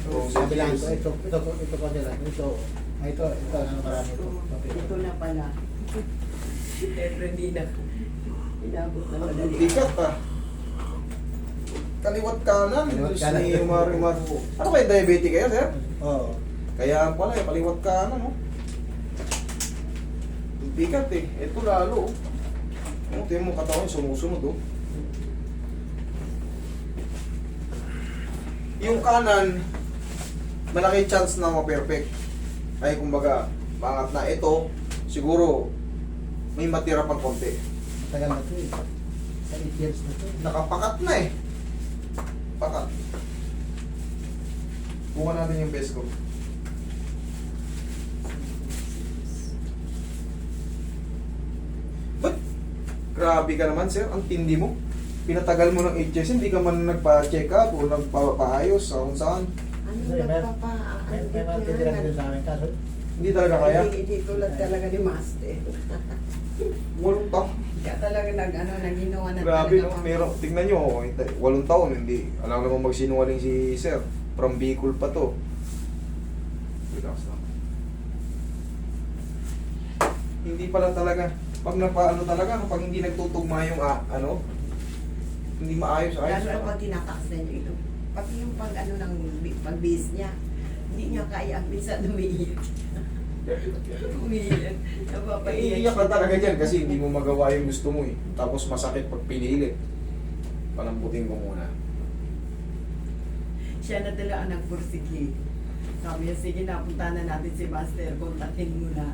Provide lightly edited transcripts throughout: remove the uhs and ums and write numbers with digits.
Kabilang ito pa nila. Ito ang marami ito. Ito na pala. Pero hindi na. Inabot na madali. Bigat ah. Kaliwat kanan. Kaliwat Diyos kanan. ni Marimar. Ano kayo, diabetic kayo, sir? Oo. Kaya pala, kaliwat kanan, oh. Bigat eh. Ito lalo, oh. Tingnan mo katawan, sumusunod, oh. Yung kanan, malaki chance na ma-perfect. Ay, kumbaga, pangat na ito, siguro, may matira pang konti. Matagal na ito eh. Sa 8 years na ito. Nakapakat na eh. Pakat. Kuha natin yung best ko. Ba't? Grabe ka naman, sir. Ang tindi mo. Pinatagal mo ng 8 years, hindi ka man nagpa-check up o nagpapaayos sa kung saan. Ano May mga titira nagpapa... din sa amin. Kaso, Hindi talaga kaya. Hindi tulad talaga ni Master. Walong taon. Kaya talaga naginawa na Grabe, no? kami. Meron, tingnan nyo, 8 taon, hindi. Alam naman magsinungaling si sir. From Bicol pa to. Relax lang. Hindi pala talaga. Pag napaano talaga, kapag hindi nagtutugma yung hindi maayos. Lalo na pag tinataas na niyo ito. Pati yung pag pag-base niya, hindi niya kaya. Minsan umiiyak. Umiiyak. Napapaiyak. Iiyak ka talaga dyan kasi hindi mo magawa yung gusto mo eh. Tapos masakit pag pinilit. Palambutin ko muna. Siya na talaga ang nagpursige. Sabi niya, sige na, punta na natin si Master. Kontakin mo na.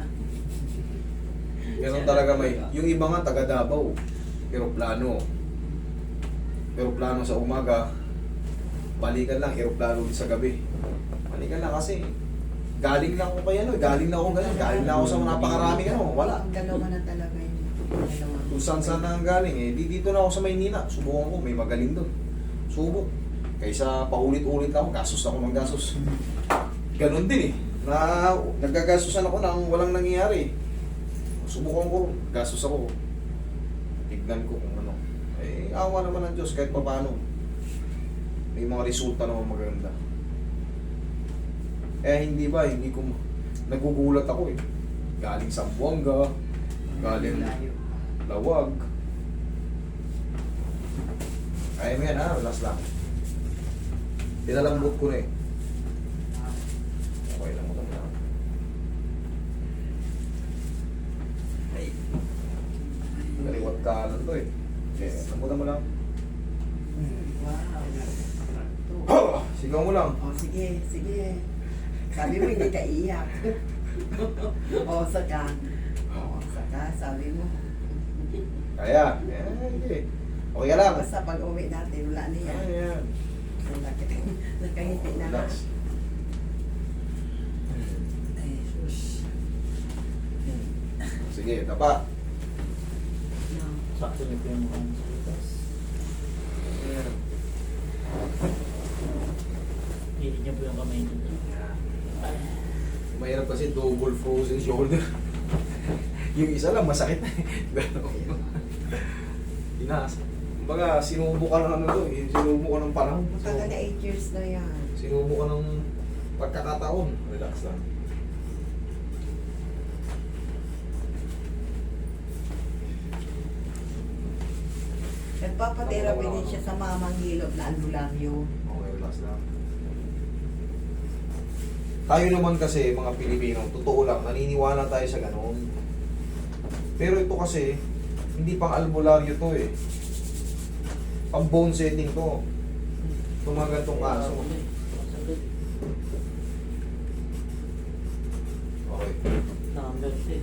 Ganun talaga may. Yung iba nga taga Davao. Aeroplano. Aeroplano sa umaga. Balikan lang, aeroplano sa gabi. Balikan lang kasi galing lang ako kay galing na ako ganun, galing na ako sa napakaraming wala. Ang dalawa na talaga yun. Dalawa. Kung saan na ang galing eh, dito na ako sa Maynila, subukan ko, may magaling doon. Subok. Kaysa paulit-ulit ako, gastos ako ng gastos. Ganun din eh, na nagagastosan ako nang walang nangyayari. Subukan ko, gastos ako. Tignan ko kung ano. Eh, awa naman ng Diyos kahit pa paano. May mga resulta naman maganda. Hindi ko nagugulat ako eh. Galing Zamboanga, galing Lawag. Kaya mo yan relax lang. Pinalambot ko na eh. Okay lang mo lang. Ay. Kaliwat kanan to eh. Lambutan mo lang. Wow. Sigaw mo lang. Oh, sige, sige. Sabi mo hindi ka iyak. Saka. Saka, sabi mo. Kaya. Hindi. Okay ka lang. Basta pag uwi natin, wala niya. Ayan. Nakangiti na. Relax. ay, sus. Sige, tapa. No. Sakto niyo po yung mukha niyo sa litas. Ayan. Pilit niyo po yung kamay niyo. Mahirap kasi double frozen shoulder. Yung isa lang masakit na gano'n. Tinaas. Kumbaga, sinubo ka ng sinubo ka ng panahon. Matagal na 8 years na yan. Sinubo ka ng pagkakataon. Relax lang. Nagpapatherapy din siya sa mamang hilot na albularyo. Okay, relax lang. Tayo naman kasi, mga Pilipino, totoo lang, naniniwala tayo sa gano'n. Pero ito kasi, hindi pang albularyo to eh. Pang bone setting to. Itong mga ganitong kaso. Okay. Nakamberte.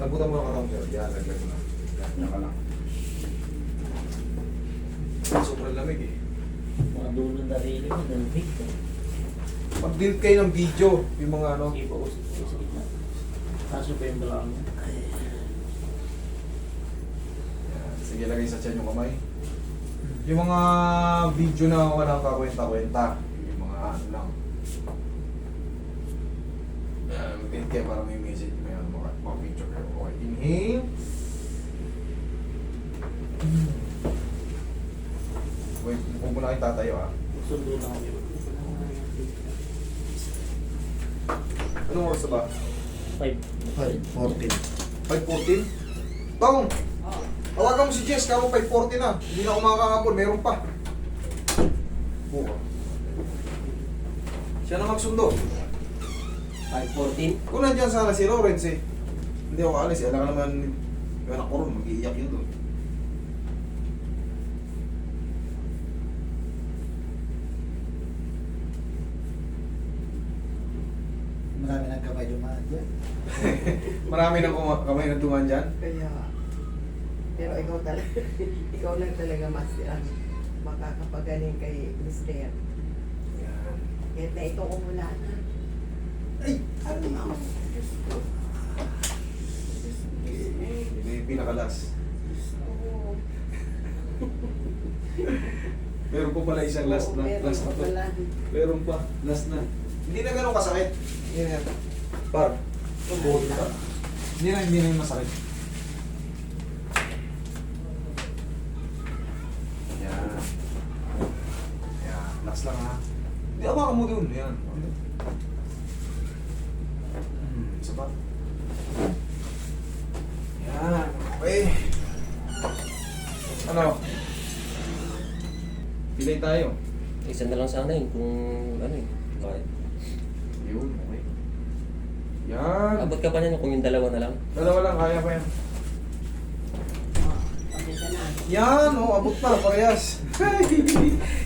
Nabutan mo ng katawan, sir. Yan, lagyan mo na. Yan ka lang. Sobrang lamig eh. Mga dulo na rin mo, nalbig ko. Pag-build kayo ng video, yung mga ano. Hindi pa usap ko sa gitna. Kaso pa yung dalawang niya. Yan. Sige, lagay sa tiyan yung kamay. Yung mga video na walang kakwenta-kwenta. Yung mga ano lang. Yan, mag-build kayo para may message. May ano, mga picture kayo. Okay, inhale. Wait, huwag mo na kayo tatayo ah. Sundo lang kami. Anong oras na ba? 5:14. 5:14? Tong! Oo. Tawagan mo si Jess, kamo 5:40 na. Hindi na ako makakapon, meron pa. Buka. Siya na magsundo. 5:14. Kung nandyan sana si Lawrence eh. Hindi ako kaalis, alam ka naman yung anak ko ron, mag-iiyak yun doon. Marami ng kamay dumaan dyan. Marami nang kamay na dumaan dyan. Kaya, pero ikaw talaga, ikaw lang talaga master ang makakapagaling kay Mr. Yan. Kahit na ito kung wala na. Ay! Ano na ako? Ito yung pinakalas. Oo. Meron pa pala isang last na. Oo, Last na to. wala. Meron pa. Last na. Hindi na ganun kasakit. Yan yan. Par. Itong buhot ka. Hindi na yung masakit. Yan. Yan. Last lang ha. Hindi ako mo dun. Yan. Isa pa. Yan. Okay. Ano? Pilay tayo. Isa na lang sana yun kung ano eh. Bakit? Yun, okay. Yan. Abot ka pa niyan kung yung dalawa na lang. Dalawa lang, kaya pa yan. Pasensya na. Yan, oh, abot na, parehas.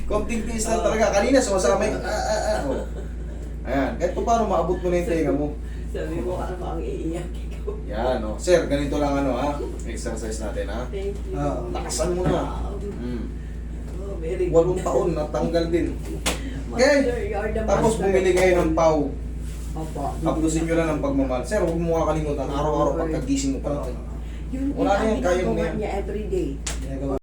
Konting tiis lang talaga. Kanina, sumasama yung oh. Ayan, kahit pa paano maabot mo na yung tenga mo. Sabi mo ako ang iiyak ikaw. Yan, oh. Sir, ganito lang ano ha. Exercise natin ha. Thank you. Oo. Lakasan mo na. Oh, very good. 8 taon, natanggal din. Master, you are the Tapos master. bumili kayo ng pau. Opo. Aplusin nyo lang ng pagmamahal. Sir, huwag mo kakalimutan. Araw-araw pagkagising mo pa lang. Yun, Wala na yan, ang kaya mo na ginagawa yan. niya everyday. Ginagawa